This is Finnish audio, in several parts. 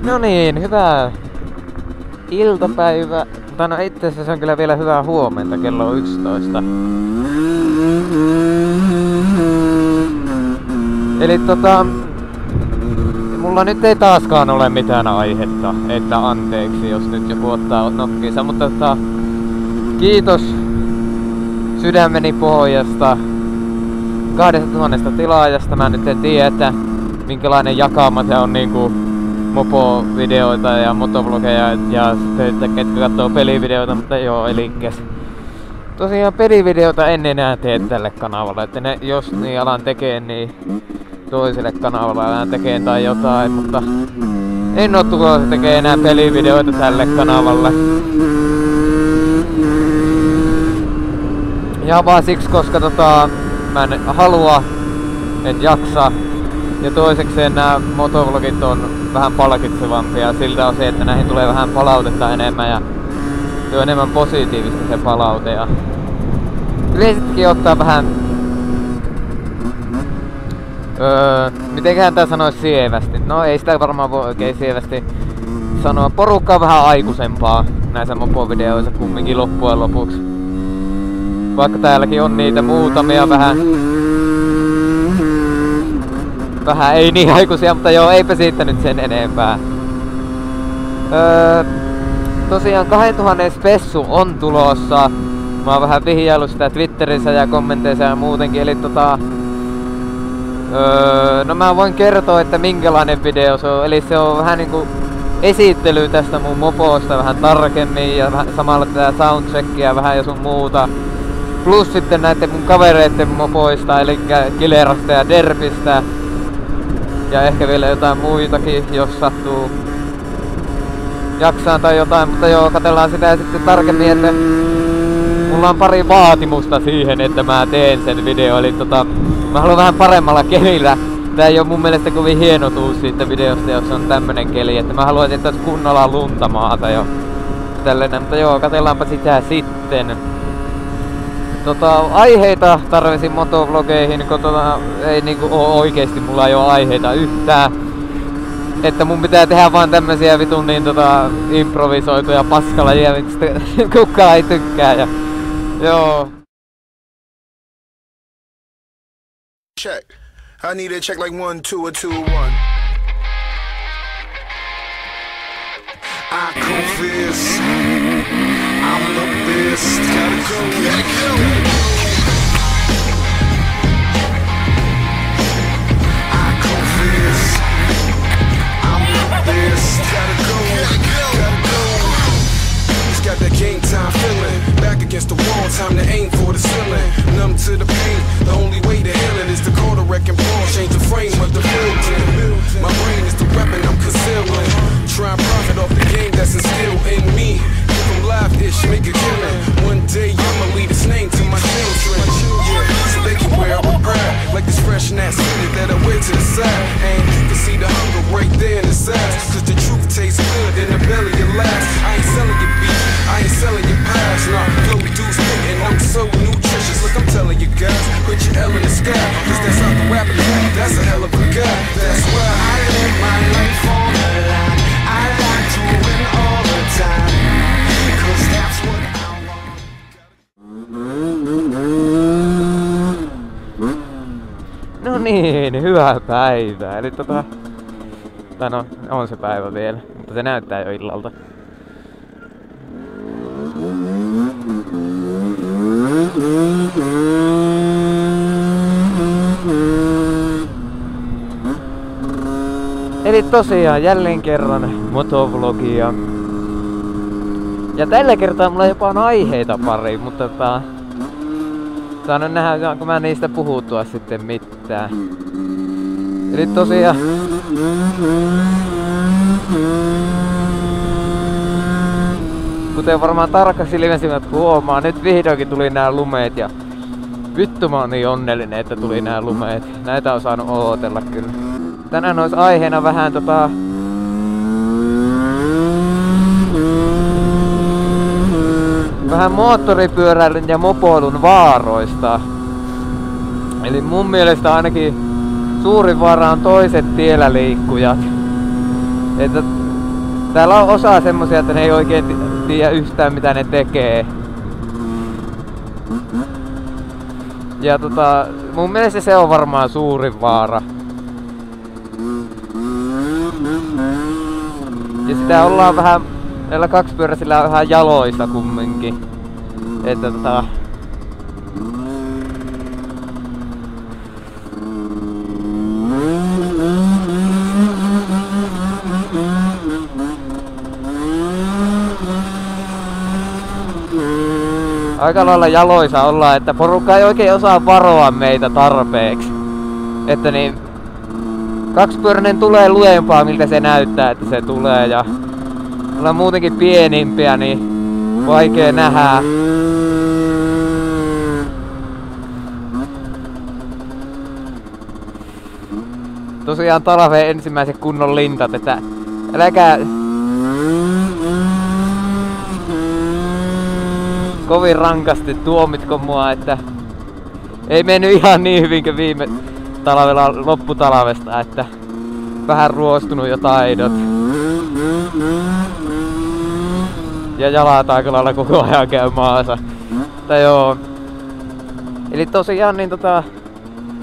No niin, hyvää iltapäivää. Tai no itse asiassa se on kyllä vielä hyvää huomenta, kello on 11. Eli mulla nyt ei taaskaan ole mitään aihetta, että anteeksi jos nyt joku ottaa nokkiinsa, mutta kiitos sydämeni pohjasta 2000 tilaajasta. Mä nyt en tiedä, että minkälainen jakama se on niinku mopo-videoita ja motovlogeja ja sitten, että ketkä katsoo pelivideoita, mutta joo, elikkäs. Tosiaan pelivideoita en enää tee tälle kanavalle, että ne, jos niin alan tekee, niin toiselle kanavalle alan tekee tai jotain, mutta en oo tulossa tekee enää pelivideoita tälle kanavalle. Ja vaan siksi, koska mä en halua, en jaksa. Ja toisekseen nämä motovlogit on vähän palkitsevampia siltä osin, että näihin tulee vähän palautetta enemmän ja se on enemmän positiivista se palaute. Ja yleisestikin ottaa vähän, mitenköhän tää sanois sievästi? No ei sitä varmaan voi oikein sievästi sanoa. Porukka on vähän aikuisempaa näissä mopovideoissa kumminkin loppujen lopuksi. Vaikka täälläkin on niitä muutamia vähän ei niin aikuisia, mutta joo, eipä siitä nyt sen enempää. Tosiaan 2000 spessu on tulossa. Mä oon vähän vihjaillut sitä Twitterissä ja kommenteissa ja muutenkin, eli no mä voin kertoa, että minkälainen video se on. Eli se on vähän niinku esittely tästä mun moposta vähän tarkemmin ja vähän samalla tätä soundcheckia vähän ja sun muuta. Plus sitten näiden mun kavereiden mopoista, eli Killerasta ja Derpistä. Ja ehkä vielä jotain muitakin, jos sattuu jaksaan tai jotain, mutta joo, katsellaan sitä sitten tarkemmin, että mulla on pari vaatimusta siihen, että mä teen sen video, eli mä haluan vähän paremmalla kelillä. Tää ei oo mun mielestä kovin hieno tuus siitä videosta, jos on tämmönen keli, että mä haluaisin, että olisi kunnolla lunta maata jo tällainen, mutta joo, katsellaanpa sitä sitten. Aiheita tarvisin motovlogeihin, kun ei niinku oo oikeesti, mulla ei oo aiheita yhtään. Että mun pitää tehdä vaan tämmösiä vitun niin improvisoituja paskalajia, mistä kukaan ei tykkää ja joo. Check. I need a check like 1, 2, or 2, 1. I confess, I'm the best. Gotta go, gotta go. I confess, I'm the best. Gotta go, gotta go. Just got that game time feeling. Back against the wall, time to aim for the ceiling. Numb to the pain, the only way to heal it is to call the wrecking ball. Change the frame of the building. My brain is the weapon I'm concealing. Try and profit off the game that's instilled in me. Give them live-ish, make a killing. One day I'ma leave this name to my children. Yeah, so they can wear it with pride. Like this fresh and that city that I wear to the side. And you can see the hunger right there in his eyes. Cause the truth tastes good in the belly of lies. I ain't selling your beef, I ain't selling your pies. Nah, flow dudes spitting, I'm so nutritious. Look, I'm telling you guys, put your L in the sky. Cause that's how the rapper is, that's a hell of a guy. That's why I live my life on the line. I like to win all the time. Cause that's what I want. No niin, hyvää päivää. Eli tai no, on se päivä vielä, mutta se näyttää jo illalta. Eli tosiaan jälleen kerran motovlogia. Ja tällä kertaa mulla jopa on aiheita pari, mutta saan nyt nähdä, saanko mä niistä puhuttua sitten mitään. Eli tosiaan kuten varmaan tarkkasilmäisimmät huomaa, nyt vihdoinkin tuli nää lumeet ja vittu mä oon niin onnellinen, että tuli nää lumeet. Näitä on saanut ootella kyllä. Tänään olisi aiheena vähän vähän moottoripyöräilyn ja mopoilun vaaroista. Eli mun mielestä ainakin suurin vaara on toiset tiellä liikkujat. Että Täällä on osa semmosia, että ne ei oikein tiedä yhtään mitä ne tekee. Ja mun mielestä se on varmaan suurin vaara. Ja sitä ollaan vähän, näillä kaksipyöräisillä vähän jaloissa kumminkin. Että aika lailla jaloissa ollaan, että porukka ei oikein osaa varoa meitä tarpeeksi. Että niin, kaksipyöräinen tulee lujempaa miltä se näyttää, että se tulee, ja ollaan muutenkin pienimpiä, niin vaikea nähdä. Tosiaan talven ensimmäiset kunnon lintat, että äläkää kovin rankasti tuomitko mua, että ei mennyt ihan niin hyvin kuin viime talvella lopputalvesta, että vähän ruostunut jo taidot. Ja jalat aika lailla koko ajan käy maassa. Mutta joo. Eli tosiaan niin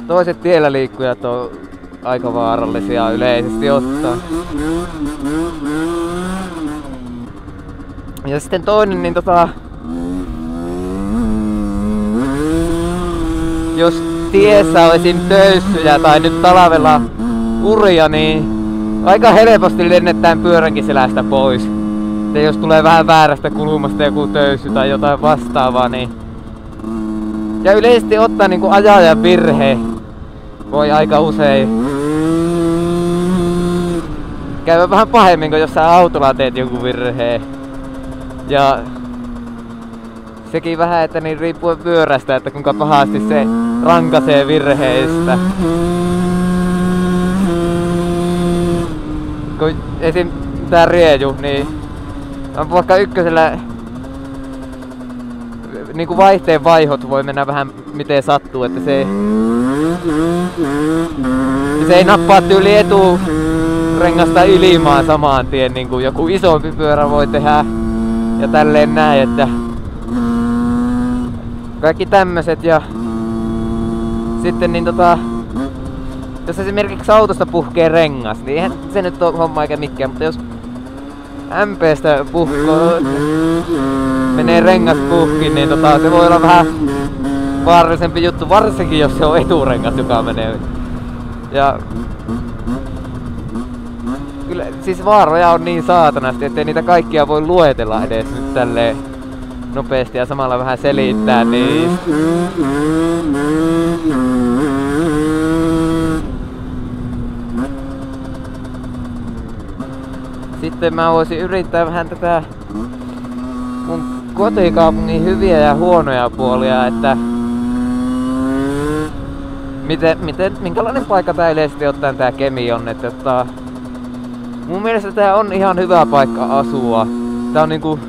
toiset tiellä liikkujat on aika vaarallisia yleisesti ottaa. Ja sitten toinen niin jos tiessä on esim. Töyssyjä tai nyt talvella uria, niin aika helposti lennetään pyöränkin selästä pois. Ja jos tulee vähän väärästä kulmasta joku töyssy tai jotain vastaavaa, niin... Ja yleisesti ottaa niinku ajajan virhe voi aika usein käydä vähän pahemmin kuin jos sä autolla teet joku virheen. Ja sekin vähän, että niin riippuu pyörästä, että kuinka pahasti se rankaisee virheistä. Kun esim. Tää rieju, niin vaikka ykkösellä niinku vaihteen vaihot voi mennä vähän miten sattuu, että se ei nappaa tyyli eturengasta ilmaan samaan tien, niin kuin joku isompi pyörä voi tehdä ja tälleen näin, että kaikki tämmöset. Ja sitten niin jos esimerkiksi autosta puhkee rengas, niin eihän se nyt ole homma eikä mikään, mutta jos MP:stä menee rengas puhki, niin se voi olla vähän vaarallisempi juttu, varsinkin jos se on eturengas, joka menee. Ja kyllä siis vaaroja on niin saatanasti, ettei niitä kaikkia voi luetella edes nyt tälleen nopeasti ja samalla vähän selittää niin. Sitten mä voisin yrittää vähän tätä mun kotikaupungin hyviä ja huonoja puolia, että minkälainen paikka tää yleisesti ottaen tää Kemi on, että mun mielestä tää on ihan hyvä paikka asua. Tää on niinku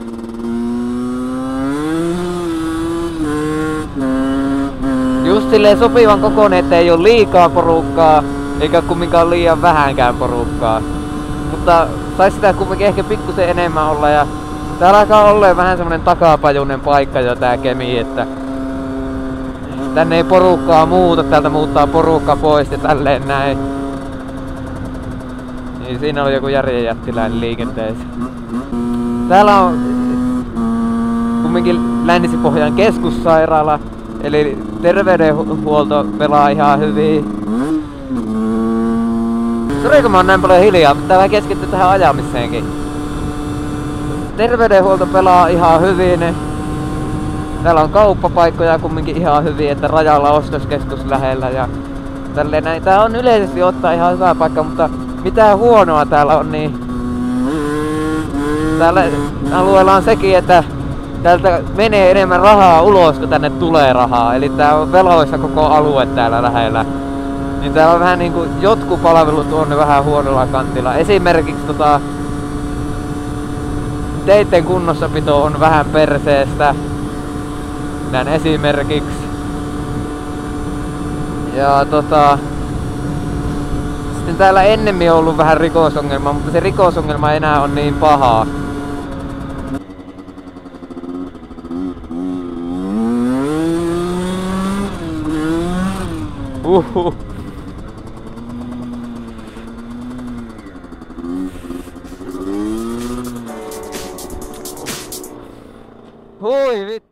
just silleen sopivan kokoinen, että ei oo liikaa porukkaa, eikä kumminkaan liian vähänkään porukkaa. Mutta sais sitä kumminkin ehkä pikkusen enemmän olla, ja täällä alkaa olleen vähän semmonen takapajunen paikka jo tää Kemi, että tänne ei porukkaa muuta, täältä muuttaa porukka pois ja tälleen näin. Niin siinä oli joku järjen jättiläinen liikenteessä. Täällä on kumminkin Länsi-Pohjan keskussairaala, eli terveydenhuolto pelaa ihan hyvin. Sori kun mä oon näin paljon hiljaa, mutta tää keskittyy tähän ajamiseenkin. Terveydenhuolto pelaa ihan hyvin. Täällä on kauppapaikkoja kumminkin ihan hyvin, että rajalla ostoskeskus lähellä ja tälleen näin. Tää on yleisesti ottaa ihan hyvä paikka, mutta mitä huonoa täällä on, niin täällä alueella on sekin, että täältä menee enemmän rahaa ulos, kun tänne tulee rahaa. Eli tää on veloissa koko alue täällä lähellä. Niin täällä on vähän niinku jotkut palvelut on vähän huonolla kantilla. Esimerkiksi teitten kunnossapito on vähän perseestä. Näin esimerkiksi. Ja sitten Täällä ennemmin on ollut vähän rikosongelmaa, mutta se rikosongelma ei enää on niin pahaa. Hui vittu.